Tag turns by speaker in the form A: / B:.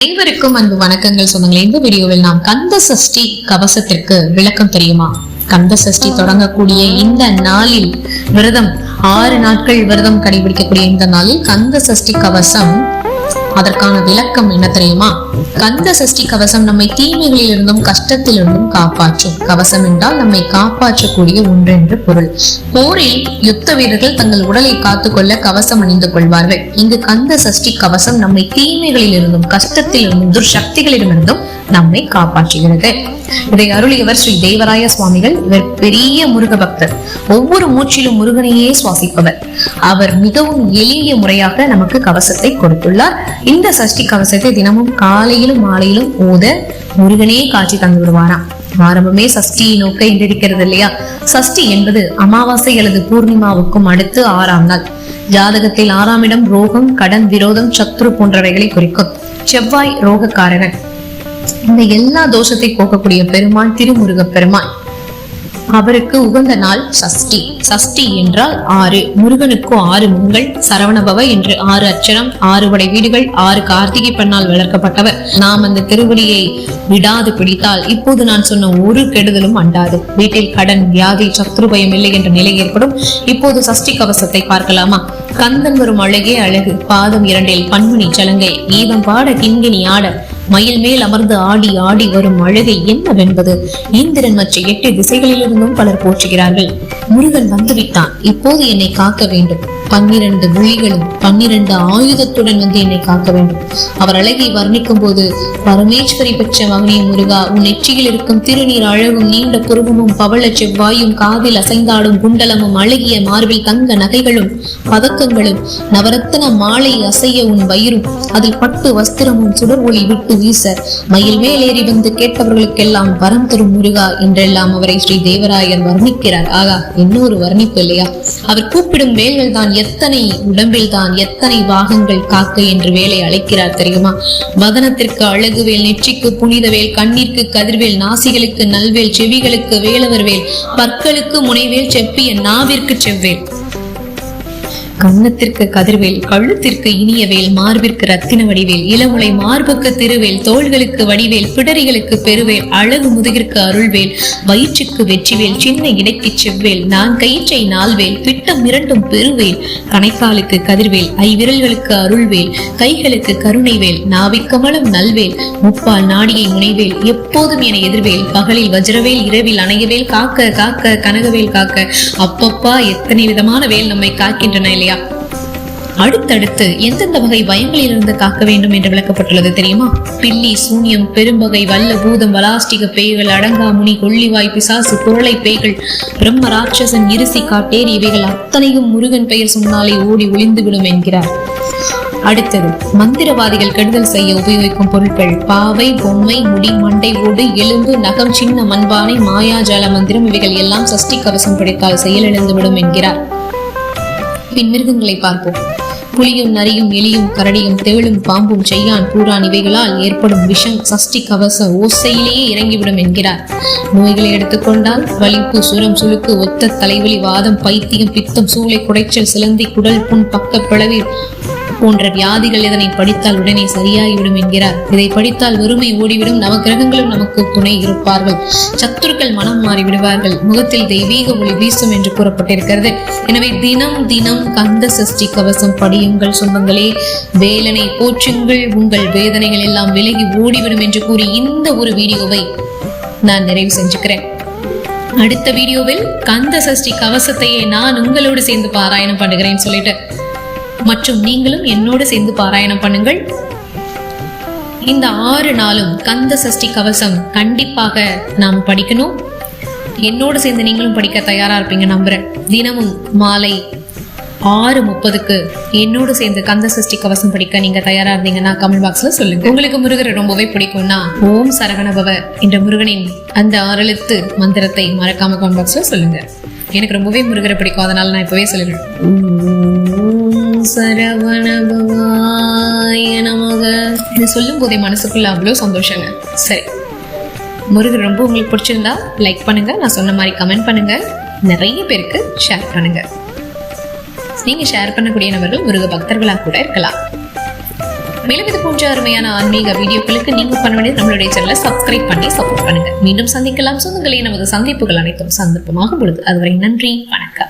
A: அனைவருக்கும் அன்பு வணக்கங்கள் சொந்தங்களே. இந்த வீடியோவில் நாம் கந்த சஷ்டி கவசத்திற்கு விளக்கம் தெரியுமா? கந்த சஷ்டி தொடங்கக்கூடிய இந்த நாளில் விரதம் 6 நாட்கள் விரதம் கடைபிடிக்கக்கூடிய இந்த நாளில் கந்த சஷ்டி கவசம் அதற்கான விளக்கம் என்ன தெரியுமா? கந்த சஷ்டி கவசம் நம்மை தீமைகளில் இருந்தும் கஷ்டத்திலிருந்தும் காப்பாற்றும். கவசம் என்றால் நம்மை காப்பாற்றக்கூடிய ஒன்று என்று பொருள். போரில் யுத்த வீரர்கள் தங்கள் உடலை காத்துக்கொள்ள கவசம் அணிந்து கொள்வார்கள். இங்கு கந்த சஷ்டி கவசம் நம்மை தீமைகளில் இருந்தும் கஷ்டத்தில் இருந்தும் துர்சக்திகளிடமிருந்தும் நம்மை காப்பாற்றுகிறது. இதை அருளியவர் ஸ்ரீ தேவராய சுவாமிகள். இவர் பெரிய முருக பக்தர். ஒவ்வொரு மூச்சிலும் முருகனையே சுவாசிப்பவர். அவர் மிகவும் எளிய முறையாக நமக்கு கவசத்தை கொடுத்துள்ளார். இந்த சஷ்டி கவசத்தை தினமும் காலையிலும் மாலையிலும் ஓத முருகனே காட்சி தந்து விடுவாராம். ஆரம்பமே சஷ்டியை நோக்க என்றிருக்கிறது இல்லையா? சஷ்டி என்பது அமாவாசை அல்லது பூர்ணிமாவுக்கும் அடுத்து 6ஆம் நாள். ஜாதகத்தில் 6ஆம் இடம் ரோகம், கடன், விரோதம், சத்ரு போன்றவைகளை குறிக்கும். செவ்வாய் ரோகக்காரகன். இந்த எல்லா தோஷத்தை போக்கக்கூடிய பெருமான் திருமுருக பெருமான். அவருக்கு உகந்த நாள் சஷ்டி. சஷ்டி என்றால் 6. முருகனுக்கு 6 முகங்கள். சரவணபவ என்று 6 அச்சரம், 6 வடை வீடுகள், 6 கார்த்திகை பெண்ணால் வளர்க்கப்பட்டவர். நாம் அந்த திருவடியை விடாது பிடித்தால் இப்போது நான் சொன்ன ஒரு கெடுதலும் அண்டாது. வீட்டில் கடன், வியாதி, சத்ரு பயம் இல்லை என்ற நிலை ஏற்படும். இப்போது சஷ்டி கவசத்தை பார்க்கலாமா? கந்தன் வரும் அழகே அழகு, பாதம் 2 பன்மணி சலங்கை, கீதம் பாட கிண்கிணி ஆட, மயில் மேல் அமர்ந்து ஆடி ஆடி வரும் அழகை என்னவென்பது. இந்திரன் மற்ற 8 திசைகளிலிருந்தும் பலர் போற்றுகிறார்கள். முருகன் வந்துவிட்டான், இப்போது என்னை காக்க வேண்டும். 12 விழிகளும் 12 ஆயுதத்துடன் வந்து என்னை காக்க வேண்டும். அவர் அழகை வர்ணிக்கும் போது, பரமேஸ்வரி பெற்ற மகனே முருகா, உன் நெற்றியில் இருக்கும் திருநீர் அழகும், நீண்ட புருவமும், பவள செவ்வாயும், காதில் அசைந்தாடும் குண்டலமும், அழகிய மார்பில் தங்க நகைகளும் பதக்கங்களும், நவரத்தன மாலை அசைய உன் வயிறும், அதில் பட்டு வஸ்திரமும் சுடர் ஒளி விட்டு வீச, மயில் மேலேறி வந்து கேட்பவர்களுக்கெல்லாம் வரம் தரும் முருகா என்றெல்லாம் அவரை ஸ்ரீ தேவராயர் வர்ணிக்கிறார். ஆகா, இன்னொரு வர்ணிப்பு இல்லையா? அவர் கூப்பிடும் வேல்கள் தான் எத்தனை, உடம்பில் தான் எத்தனை பாகங்கள் காக்க என்று வேலை அழைக்கிறார் தெரியுமா? வதனத்திற்கு அழகுவேல், நெற்றிக்கு புனிதவேல், கண்ணிற்கு கதிர்வேல், நாசிகளுக்கு நல்வேல், செவிகளுக்கு வேலவர் வேல், பற்களுக்கு முனைவேல், செப்பிய நாவிற்கு செவ்வேல், கன்னத்திற்கு கதிர்வேல், கழுத்திற்கு இனியவேல், மார்பிற்கு ரத்தின வடிவேல், இளமுலை மார்புக்கு திருவேல், தோள்களுக்கு வடிவேல், பிடரிகளுக்கு பெருவேல், அழகு முதுகிற்கு அருள்வேல், வயிற்றுக்கு வெற்றிவேல், சின்ன இடைக்கு செவ்வேல், நான் கயிற்றை நால்வேல், பிட்டம் 2 பெருவேல், கணைக்காலுக்கு கதிர்வேல், ஐவிரல்களுக்கு அருள்வேல், கைகளுக்கு கருணைவேல், நாவிக்கமலம் நல்வேல், முப்பால் நாடியை முனைவேல், எப்போதும் என எதிர்வேல், பகலில் வஜ்ரவேல், இரவில் அணையவேல், காக்க காக்க கனகவேல் காக்க. அப்பப்பா, எத்தனை விதமான வேல் நம்மை காக்கின்றன இல்லையா? அடுத்தடுத்து எந்தெந்த வகை பயங்களிலிருந்து காக்க வேண்டும் என்று விளக்கப்பட்டுள்ளது தெரியுமா? பில்லி, சூன்யம், பெரும்பகை, வல்ல பூதம், வலாஸ்டிக பேய்கள், அடங்கா முனி, கொள்ளிவாய், பிசாசு, குரளை பேய்கள், பிரம்ம ராட்சசன், இருசி, காட்டேரி இவைகள் அத்தனையும் முருகன் பெயர் சொன்னாலே ஓடி ஒளிந்துவிடும் என்கிறார். அடுத்தது, மந்திரவாதிகள் கெடுதல் செய்ய உபயோகிக்கும் பொருட்கள் பாவை, பொம்மை, முடி, மண்டை ஓடு, எலும்பு, நகம், சின்ன மண்பானை, மாயாஜால மந்திரம் இவைகள் எல்லாம் சஷ்டி கவசம் படித்தால் செயலிழந்துவிடும் என்கிறார். பின் மிருகங்களை பார்ப்போம். புலியும், நரியும், எலியும், கரடியும், தேளும், பாம்பும், செய்யான், பூரான் இவைகளால் ஏற்படும் விஷம் சஷ்டி கவச ஓசையிலேயே இறங்கிவிடும் என்கிறார். நோய்களை எடுத்துக்கொண்டால் வலிப்பு, சுரம், சுளுக்கு, ஒத்த தலைவலி, வாதம், பைத்தியம், பித்தம், சூளை, குடைச்சல், சிலந்தி, குடல் புண், பக்க பிளவி போன்ற வியாதிகள் இதனை படித்தால் உடனே சரியாகிவிடும் என்கிறார். இதை படித்தால் வறுமை ஓடிவிடும், நவகிரகங்களும் நமக்கு துணை இருப்பார்கள், சத்துருக்கள் மனம் மாறி விடுவார்கள், முகத்தில் தெய்வீக ஒளி வீசும் என்று கூறப்பட்டிருக்கிறது. எனவே தினம் தினம் கந்த சஷ்டி கவசம் படியுங்கள் சொந்தங்களே. வேலனை போற்றுங்கள், உங்கள் வேதனைகள் எல்லாம் விலகி ஓடிவிடும் என்று கூறி இந்த ஒரு வீடியோவை நான் நிறைவு செஞ்சுக்கிறேன். அடுத்த வீடியோவில் கந்த சஷ்டி கவசத்தையே நான் உங்களோடு சேர்ந்து பாராயணம் பண்ணுகிறேன்னு சொல்லிட்டு, மற்றும் நீங்களும் என்னோடு சேர்ந்து பாராயணம் பண்ணுங்கள். இந்த 6 நாளும் கந்த சஷ்டி கவசம் கண்டிப்பாக நாம் படிக்கணும். என்னோடு சேர்ந்து நீங்களும் படிக்க தயாரா இருப்பீங்க நம்புறேன். தினமும் மாலை 6:30க்கு என்னோடு சேர்ந்து கந்த சஷ்டி கவசம் படிக்க நீங்க தயாரா இருந்தீங்கன்னா கமெண்ட் பாக்ஸ்ல சொல்லுங்க. உங்களுக்கு முருகரை ரொம்பவே பிடிக்கும்னா ஓம் சரவணபவ என்ற முருகனின் அந்த 6 எழுத்து மந்திரத்தை மறக்காம கமெண்ட் பாக்ஸ்ல சொல்லுங்க. எனக்கு ரொம்பவே முருகரை பிடிக்கும், அதனால நான் இப்பவே சொல்லுறேன். சரவணபவாய நமக. இது சொல்லும் போதே மனசுக்குள்ள அவ்வளவு சந்தோஷங்க. சரி, முருகர் ரொம்ப உங்களுக்கு பிடிச்சிருந்தா லைக் பண்ணுங்க, நான் சொன்ன மாதிரி கமெண்ட் பண்ணுங்க, நிறைய பேருக்கு ஷேர் பண்ணுங்க. நீங்க ஷேர் பண்ணக்கூடிய நபர்கள் முருக பக்தர்களா கூட இருக்கலாம். மேலும் இது போன்ற அருமையான ஆன்மீக வீடியோக்களுக்கு நீங்க பண்ண வேண்டியது நம்மளுடைய சேனலை சப்ஸ்கிரைப் பண்ணி சப்போர்ட் பண்ணுங்க. மீண்டும் சந்திக்கலாம் சொந்தங்களே. நமது சந்திப்புகள் அனைத்தும் சந்தர்ப்பமாகும் பொழுது. அதுவரை நன்றி, வணக்கம்.